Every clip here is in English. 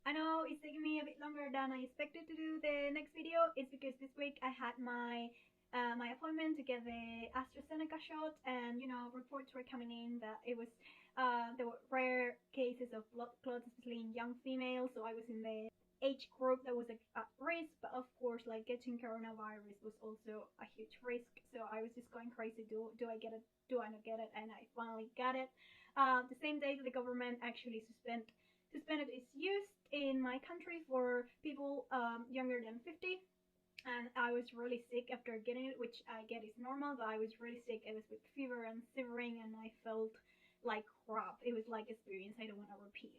I know it's taking me a bit longer than I expected to do the next video. It's because this week I had my my appointment to get the AstraZeneca shot, and reports were coming in that it was there were rare cases of blood clots, especially in young females. So I was in the age group that was at risk, but of course, like getting coronavirus was also a huge risk. So I was just going crazy. Do I get it? Do I not get it? And I finally got it. The same day that the government actually suspended its use in my country for people younger than 50. And I was really sick after getting it, which I get is normal, but I was really sick. It was with fever and shivering, and I felt like crap. It was like experience I don't want to repeat.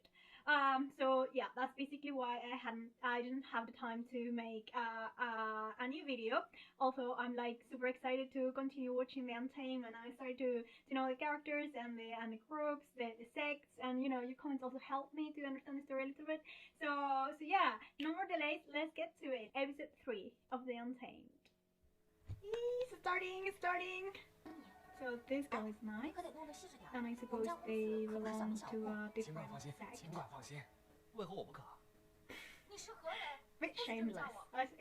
So yeah, that's basically why I didn't have the time to make a new video. Also, I'm like super excited to continue watching the Untamed, and I started to know the characters and the groups, the sects, and your comments also help me to understand the story a little bit. So yeah, no more delays. Let's get to it. Episode 3 of the Untamed. It's starting. So this guy is nice, and I suppose they belong to a different sect. Bit shameless,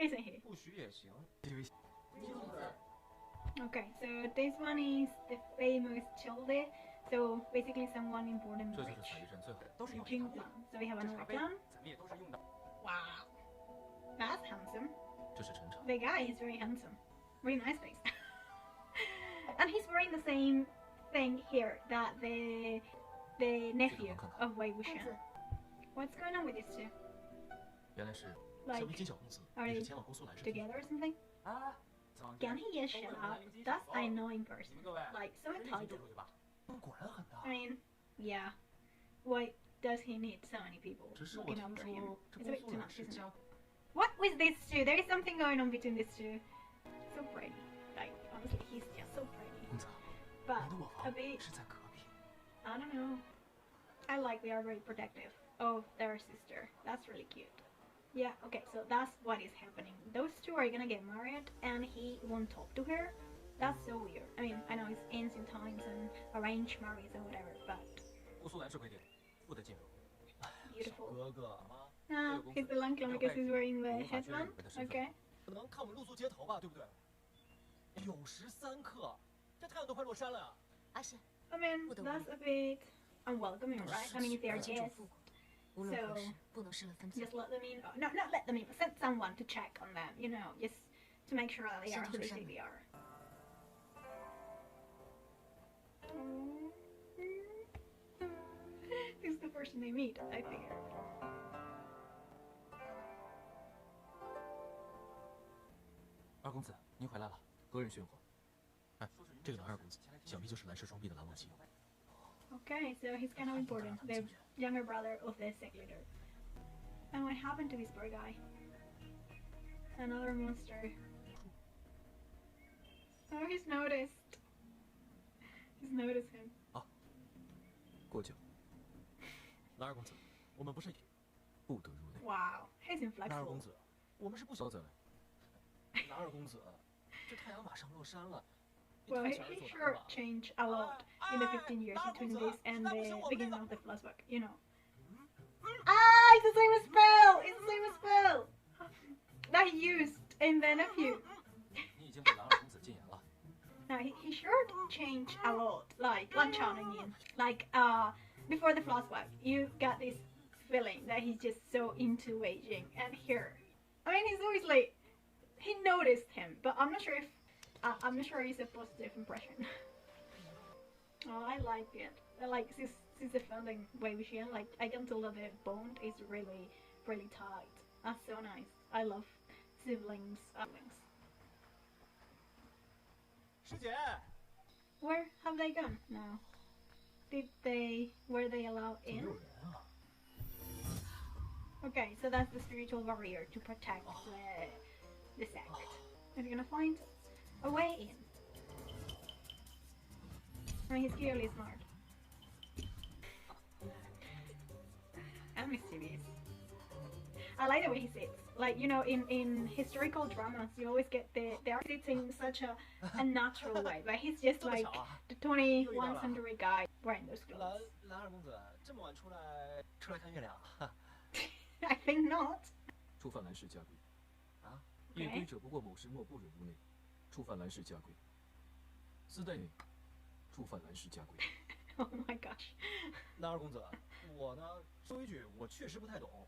isn't he? Okay, so this one is the famous Childe. So basically someone important rich. So we have another clan. Wow, that's handsome. The guy is very handsome. Really nice face. And he's wearing the same thing here that the nephew of Wei Wuxian. What's going on with these two? Like, are they together or something? Can he just shut up? That's an annoying person. Like, so entitled. I mean, yeah. Why does he need so many people looking after him? It's a bit too much, isn't it? What with these two? There is something going on between these two. So pretty. Like, honestly, he's just so pretty. But a bit, I don't know. I like they are very protective of their sister. That's really cute. Yeah, okay, so that's what is happening. Those two are gonna get married and he won't talk to her. That's so weird. I mean, I know it's ancient times and arranged marriage or whatever, but beautiful. No, he's the Lankan because he's wearing the headband. Okay. I mean, that's a bit unwelcoming, right? I mean, if they're guests, so just let them in. No, not let them in. Send someone to check on them. Just to make sure that they are who they say they are. This is the person they meet, I figure. 二公子，您回来了，何人驯服？哎，这个男二公子，想必就是蓝氏双臂的蓝忘机。Okay, so he's kind of important, the younger brother of the sect leader. And what happened to this poor guy? Another monster. Oh, he's noticed. He's noticed him. 啊，过酒。蓝二公子，我们不是不得入内。Wow, he's inflexible. 蓝二公子，我们是不晓得。蓝二公子，这太阳马上落山了。 Well, he sure changed a lot in the 15 years between this and the beginning of the flashback, Ah, it's the same spell! It's the same spell! That he used in the nephew. Now, he sure changed a lot, like, Lanchan, I mean. Like, before the flashback, you got this feeling that he's just so into Wei Jing, and here, I mean, he's always like, he noticed him, but I'm not sure if it's a positive impression. Oh, I like it. Like, since defending Wei Wuxian, like, I can tell that the bond is really, really tight. That's so nice. I love siblings. Where have they gone now? Were they allowed in? Okay, so that's the spiritual barrier to protect the sect. Are you gonna find a way in? I mean, he's clearly smart. And mischievous. I like the way he sits. Like, in historical dramas, you always get the art sits in such a natural way, but he's just like the 21st century guy wearing those clothes. I think not. 触犯蓝氏家规。啊？夜归者不过某时莫不忍屋内，触犯蓝氏家规。私带内，触犯蓝氏家规。Oh my gosh. 那二公子，我呢说一句，我确实不太懂，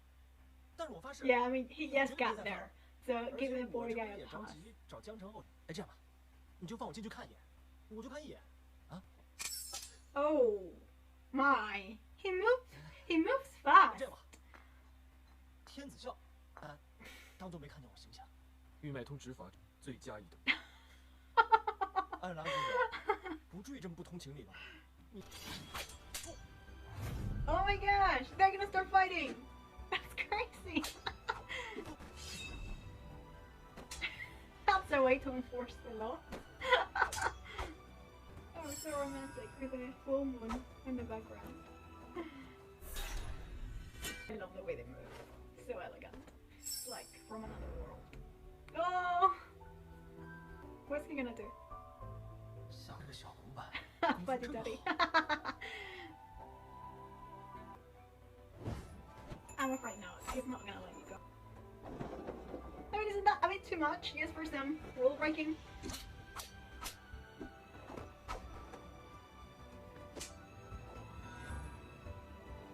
但是我发誓。Yeah, I mean he just got there, so give the boy guy a 也着 pass. 急找江城后。哎，这样吧，你就放我进去看一眼，我就看一眼。啊 Oh my, he moves 这 fast. 样吧，天子笑，当做没看见我形象。欲脉通执法者，罪加一等。哎，蓝公子，不至于这么不通情理吧？你 Oh my gosh, they're gonna start fighting. That's crazy. That's a way to enforce the law. Oh, so romantic with a full moon in the background. I love the way they move. So elegant. Like from another world. Oh! What's he gonna do? 像个小红板， Buddy daddy. I'm afraid no, he's not gonna let you go. I mean, isn't that a bit too much? Just for some rule breaking?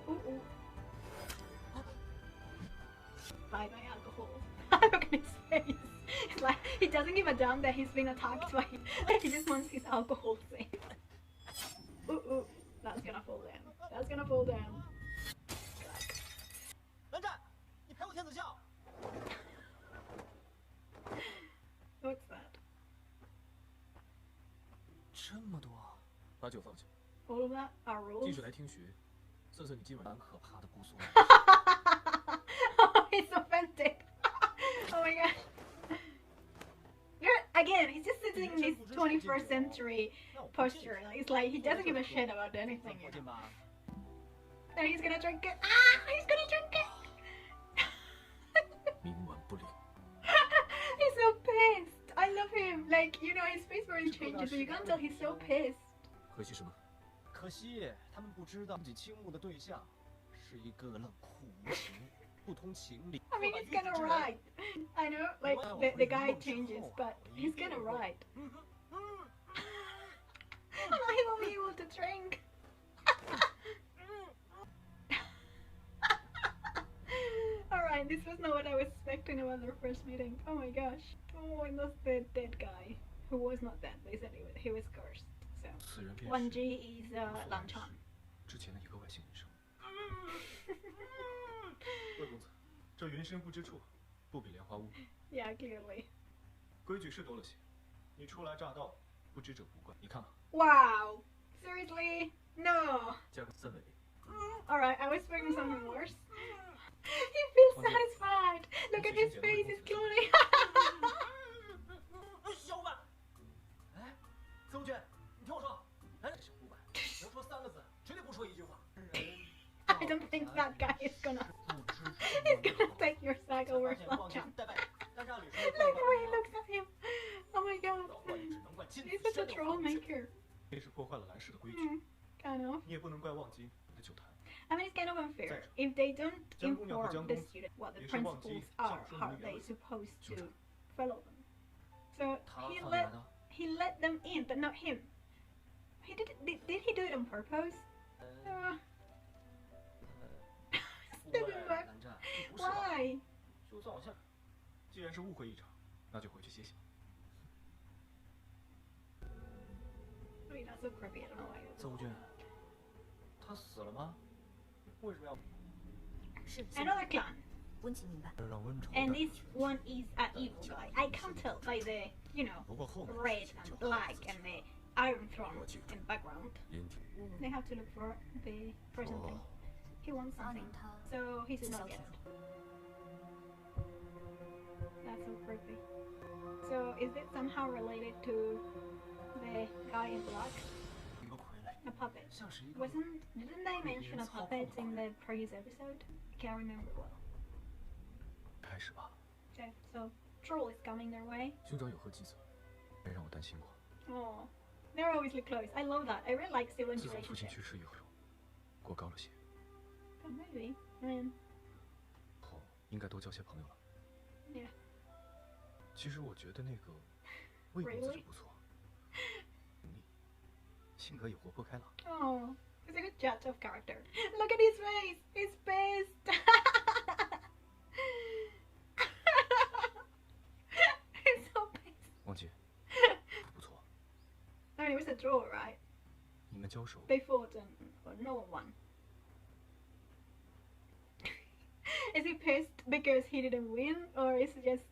Ooh. Bye bye alcohol. Look at his face. It's like he doesn't give a damn that he's been attacked by. He just wants his alcohol safe. Ooh. That's gonna fall down. That's gonna fall down. 蓝湛，你陪我天子笑。 What's that? 这么多，把酒放下， All of that are 继 rules. 续来听学，测测你今晚。蛮可怕的姑苏。 Oh, he's offended. Oh my god. Again, he's just sitting in his 21st century posture. It's like he doesn't give a shit about anything. You know? And he's gonna drink it. Ah, he's gonna drink it. 冥顽不灵。 He's so pissed. I love him. Like, you know, his face very changes, so you can't tell he's so pissed. 可惜什么？可惜他们不知道自己倾慕的对象是一个冷酷无情、不通情理。 I mean, he's kinda right. I know, like, the guy changes, but he's kinda right. He won't be able to drink. Alright, this was not what I was expecting about their first meeting. Oh my gosh. Oh, and that's the dead guy. Who was not dead, they said he was cursed. So, 此人便是 1G is Lan Chan. 之前的一个外星人生。 Yeah, 二公子，这云深不知处，不比莲花坞。 clearly. 规矩是多了些，你初来乍到，不知者不怪。你看啊， Wow! Seriously? No! 加个300。 Alright, I was expecting something worse. He feels satisfied! Look at his face, he's cloning! 小板，哎，邹娟，你听我说，哎，小五板，能说3个字，绝对不说一句话。 I don't think that guy is gonna take your sack over Lan Chan. Look the way he looks at him! Oh my god. He's such a troublemaker. 这是破坏了蓝氏的规矩， Kind of. 你也不能怪忘记你的酒坛。 I mean, it's kind of unfair. If they don't inform the student what the principles are, how are they supposed to follow them? So he let them in, but not him. Did he do it on purpose? Stupid fuck. 蓝湛，你不是吧？ Why? 就算我现在，既然是误会一场，那就回去歇歇。 I mean, that's so creepy. I don't know why. 邹娟，他死了吗？为什么要？ Another clan. 温情明白。让温仇。 And this one is an evil guy. I can't tell by the, you know, 不过后面 red and black and the Iron Throne in background. They have to look for the person thing. He wants something, so he's not get it. That's so creepy. So is it somehow related to the guy in black? 一个傀儡， A puppet. 像是一个。 Didn't they mention a puppet in the previous episode? I can't remember well. 开始吧。 Okay, so troll is coming their way. 兄长有何计策？别让我担心过。 Oh, they're obviously close. I love that. I really like siblings 自从父亲 relationship. 去世以后，过高了些。 Oh, maybe. I mean, 应该多交些朋友了。Yeah. 其实我觉得那个魏公子就不错，努力，性格也活泼开朗。Oh, he's a good judge of character. Look at his face. He's pissed. He's so pissed. 王姐，不错。I mean, it was a draw, right? 你们交手。They fought and no one won. Is he pissed because he didn't win, or is it just...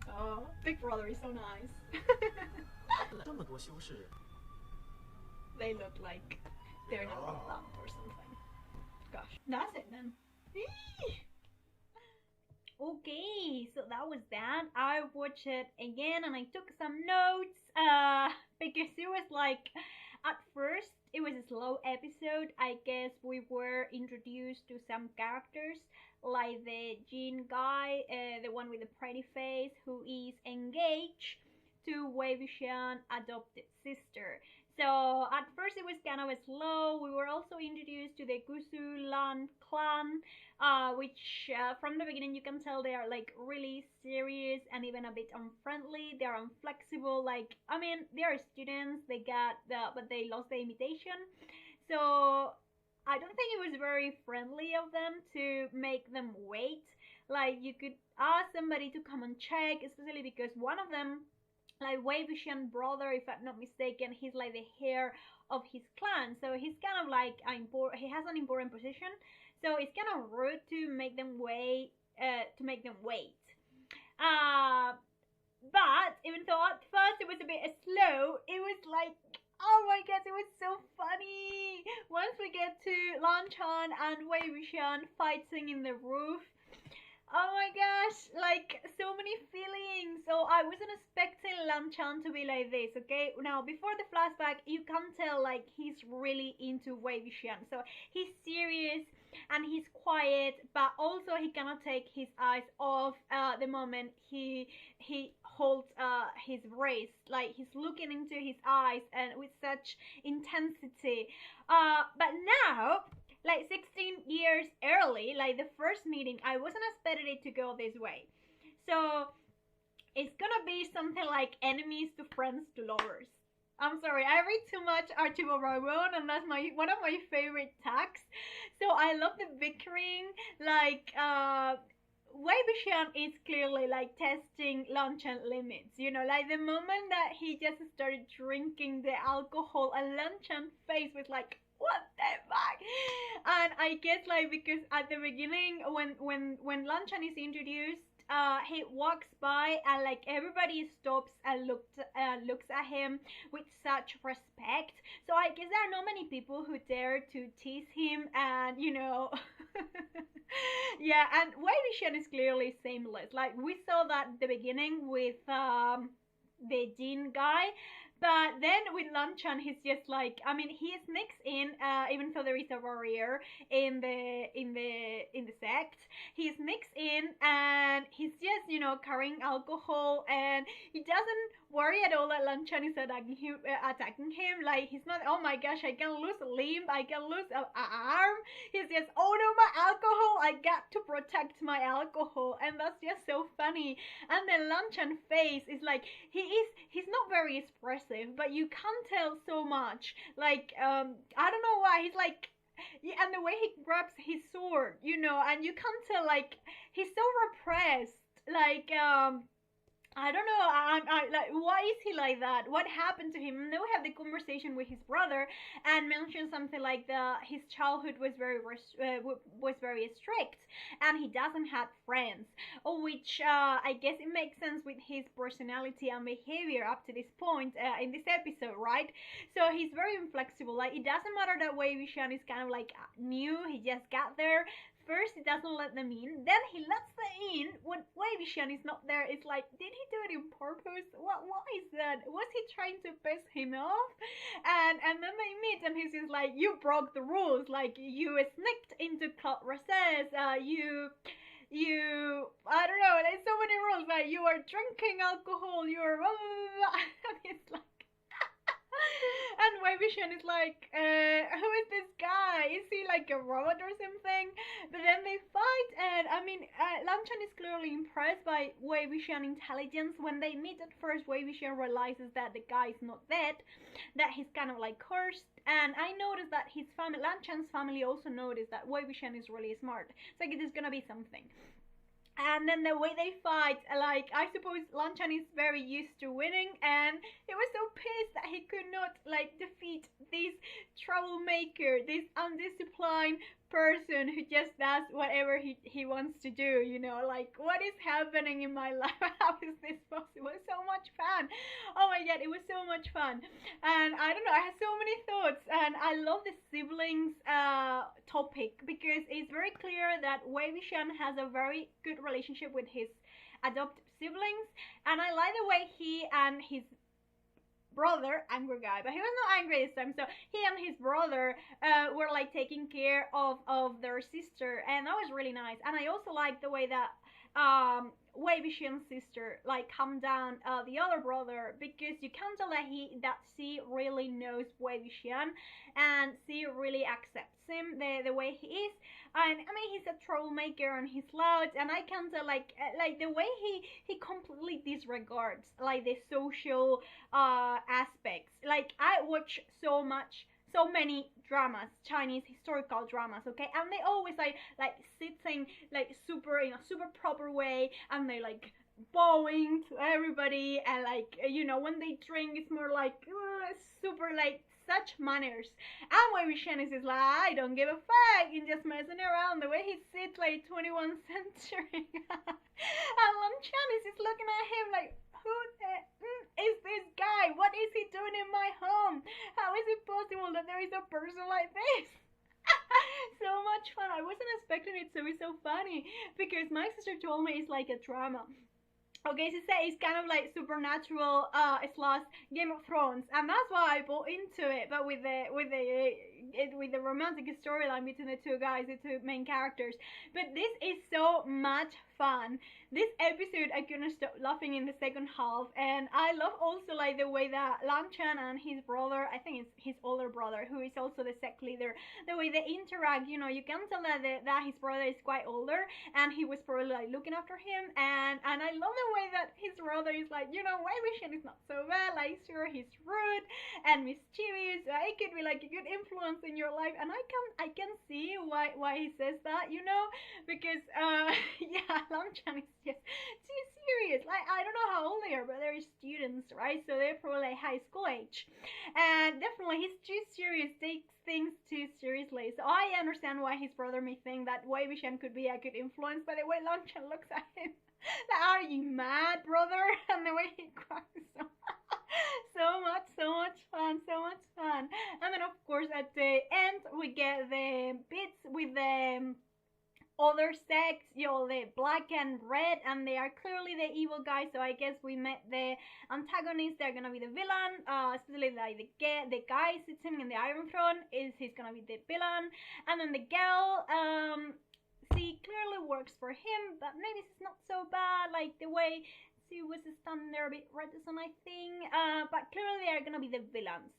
Oh, Big Brother is so nice. 这么多修饰。 They look like they're not in love or something. Gosh, that's it then. Okay, so that was that. I watched it again and I took some notes because it was like, at first it was a slow episode. I guess we were introduced to some characters like the Jean guy, the one with the pretty face who is engaged to Wei Wuxian adopted sister. So at first it was kind of slow. We were also introduced to the Gusu Lan clan, which from the beginning you can tell they are like really serious and even a bit unfriendly. They are inflexible. Like, I mean, they are students. They got but they lost the imitation. So I don't think it was very friendly of them to make them wait. Like, you could ask somebody to come and check, especially because one of them, like Wei Wuxian brother, if I'm not mistaken, he's like the heir of his clan, so he's kind of like he has an important position, so it's kind of rude to make them wait. But even though at first it was a bit slow, it was like, oh my god, it was so funny. Once we get to Lan Chan and Wei Wuxian fighting in the roof. Oh my gosh, like so many feelings. So I wasn't expecting Lan Chan to be like this, okay? Now, before the flashback, you can tell like he's really into Wei Wuxian. So he's serious and he's quiet, but also he cannot take his eyes off the moment he holds his wrist. Like, he's looking into his eyes and with such intensity. But now, like 16 years early, like the first meeting, I wasn't expecting it to go this way. So it's gonna be something like enemies to friends to lovers. I'm sorry, I read too much Archibald Ramon, and that's one of my favorite tags. So I love the bickering. Like, Wei Wuxian is clearly like testing Lan Chan limits. You know, like the moment that he just started drinking the alcohol, and Lan Chan's face was like, what the fuck? And I guess like because at the beginning when Lan Chan is introduced, he walks by and like everybody stops and looks at him with such respect. So I guess there are not many people who dare to tease him, and you know. Yeah, and Wei Wuxian is clearly shameless. Like, we saw that at the beginning with the Jin guy. But then with Lan Chan, he's just like, I mean, he sneaks in, even though there is a warrior in the sect. He sneaks in and he's just, you know, carrying alcohol, and he doesn't worry at all that Lan Chan is attacking him. Like, he's not, oh my gosh, I can lose a limb, I can lose an arm. He's just, oh no, my alcohol, I got to protect my alcohol, and that's just so funny. And then Lan Chan's face is like, he's not very expressive, but you can tell so much. Like, I don't know why, he's like, yeah, and the way he grabs his sword, you know, and you can tell, like, he's so repressed. Like, I don't know, I like, why is he like that? What happened to him? And then we have the conversation with his brother and mention something like his childhood was very strict, and he doesn't have friends, which I guess it makes sense with his personality and behavior up to this point in this episode, right? So he's very inflexible. Like, it doesn't matter that Wei Wuxian is kind of like new, he just got there. First, he doesn't let them in, then he lets them in when Wei Wuxian is not there. It's like, did he do it on purpose? What is that? Was he trying to piss him off? And then they meet, and he's just like, you broke the rules. Like, you sneaked into club recess. You I don't know. There's so many rules. Like, you are drinking alcohol. You're blah, blah, blah. And it's like. And Wei Wei Wuxian is like, who is this guy? Is he like a robot or something? But then they fight, and I mean, Lan Chan is clearly impressed by Wei Wuxian's intelligence. When they meet at first, Wei Wuxian realizes that the guy is not dead, that he's kind of like cursed. And I noticed that his family, Lan Chan's family, also noticed that Wei Wuxian is really smart. It's like it is gonna be something. And then the way they fight, like, I suppose Lan Chan is very used to winning, and he was so pissed that he could not, like, defeat this troublemaker, this undisciplined person who just does whatever he wants to do, you know, like, what is happening in my life? How is this possible? It was so much fun. Oh my god, it was so much fun. And I don't know, I had so many thoughts, and I love the siblings topic, because it's very clear that Wei Wuxian has a very good relationship with his adopted siblings, and I like the way he and his brother, angry guy, but he was not angry this time, so he and his brother were like taking care of their sister, and that was really nice. And I also like the way that Wei Wuxian's sister like calmed down the other brother, because you can tell that she really knows Wei Wuxian, and she really accepts him the way he is. And I mean, he's a troublemaker and he's loud, and I can tell like the way he completely disregards like the social aspects. Like, I watch so many dramas, Chinese historical dramas, okay, and they always like sitting like super in a super proper way, and they like bowing to everybody, and like, you know, when they drink it's more like super like such manners. And Wei Wuxian is just like, I don't give a fuck, and just messing around the way he sits like 21st century. And Lan Chan is just looking at him like, who is this guy? What is he doing in my home? How is it possible that there is a person like this? So much fun. I wasn't expecting it to be so funny, because my sister told me it's like a drama. Okay, she said it's kind of like supernatural slash Game of Thrones, and that's why I bought into it. But with the romantic storyline between the two guys, the two main characters. But this is so much fun. This episode, I couldn't stop laughing in the second half, and I love also like the way that Lan Chan and his brother, I think it's his older brother, who is also the sect leader, the way they interact. You know, you can tell that his brother is quite older, and he was probably like looking after him, and I love the way that his brother is like, you know, Wei Wuxian is not so bad, like, sure, he's rude and mischievous, it could be like a good influence in your life, and I can see why he says that, you know, because yeah, Lan Chan is just too serious. Like, I don't know how old they are, but they're students, right? So they're probably like high school age, and definitely he's too serious, takes things too seriously. So I understand why his brother may think that Wei Wuxian could be a good influence by the way Lan Chan looks at him. Like, are you mad, brother? And the way he cries. So much fun, so much fun. And then of course at the end we get the bits with the other sects, you know, the black and red, and they are clearly the evil guys. So I guess we met the antagonists. They're gonna be the villain, especially like the guy sitting in the Iron Throne he's gonna be the villain, and then the girl, she clearly works for him, but maybe it's not so bad, like the way she was standing there a bit reticent, I think, but clearly they are gonna be the villains,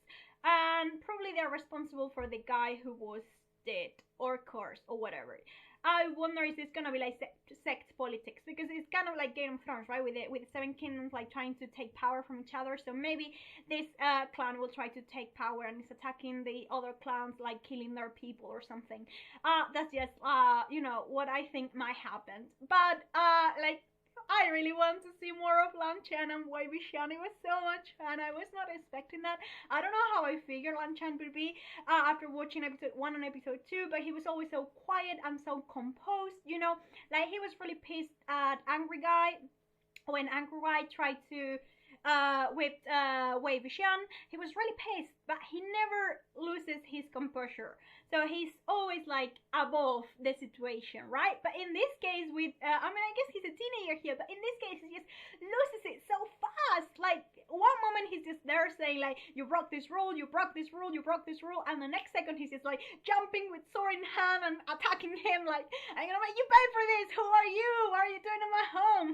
and probably they're responsible for the guy who was dead or cursed or whatever. I wonder if it's gonna be like sect politics, because it's kind of like Game of Thrones, right? With the Seven Kingdoms like trying to take power from each other. So maybe this clan will try to take power and is attacking the other clans, like killing their people or something. That's just you know, what I think might happen. But like, I really want to see more of Lan Chan and Wei Wuxian. It was so much fun. I was not expecting that. I don't know how I figured Lan Chan would be after watching episode 1 and episode 2, but he was always so quiet and so composed, you know. Like, he was really pissed at Angry Guy when Angry Guy tried to with Wei Wuxian. He was really pissed, but he never loses his composure. So he's always like above the situation, right? But in this case with, I mean, I guess he's a teenager here, but in this case he just loses it so fast. Like, one moment he's just there saying like, you broke this rule, you broke this rule, you broke this rule, and the next second he's just like jumping with sword in hand and attacking him like, I'm gonna make you pay for this, who are you? What are you doing in my home?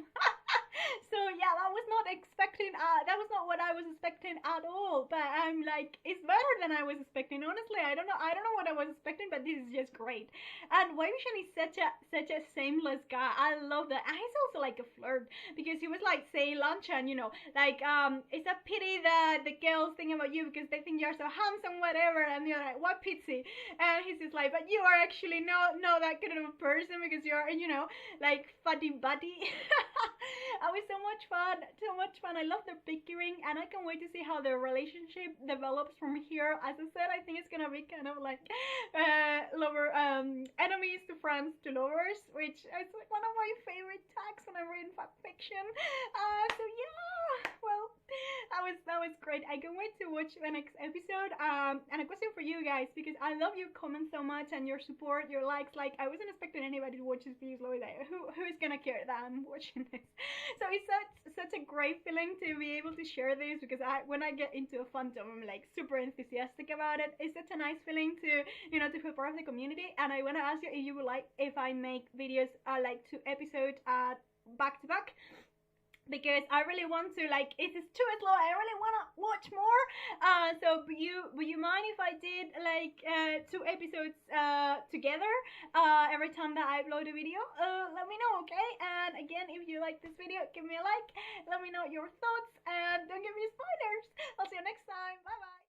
So yeah, that was not expecting. That was not what I was expecting at all. But I'm like, it's better than I was expecting. Honestly, I don't know. I don't know what I was expecting, but this is just great. And Wavishan is such a shameless guy. I love that. And he's also like a flirt because he was like saying Lanchan, like it's a pity that the girls think about you because they think you're so handsome, whatever. And you're like, what pity? And he's just like, but you are actually not that kind of a person because you're like fuddy buddy. It was so much fun, so much fun. I love their bickering, and I can't wait to see how their relationship develops from here. As I said, I think it's gonna be kind of like lover, enemies to friends to lovers, which is like one of my favorite tags when I'm reading fan fiction. So yeah, well, that was great. I can't wait to watch the next episode. And a question for you guys because I love your comments so much and your support, your likes. Like I wasn't expecting anybody to watch this video. Like who is gonna care that I'm watching this? So it's such a great feeling to be able to share this because when I get into a fandom, I'm like super enthusiastic about it. It's such a nice feeling to to feel part of the community. And I want to ask you if you would like if I make videos like 2 episodes back to back, because I really want to, like, it is too slow. I really want to watch more. So would you mind if I did like 2 episodes together every time that I upload a video? Let me know, okay? And again, if you like this video, give me a like. Let me know your thoughts and don't give me spoilers. I'll see you next time. Bye bye.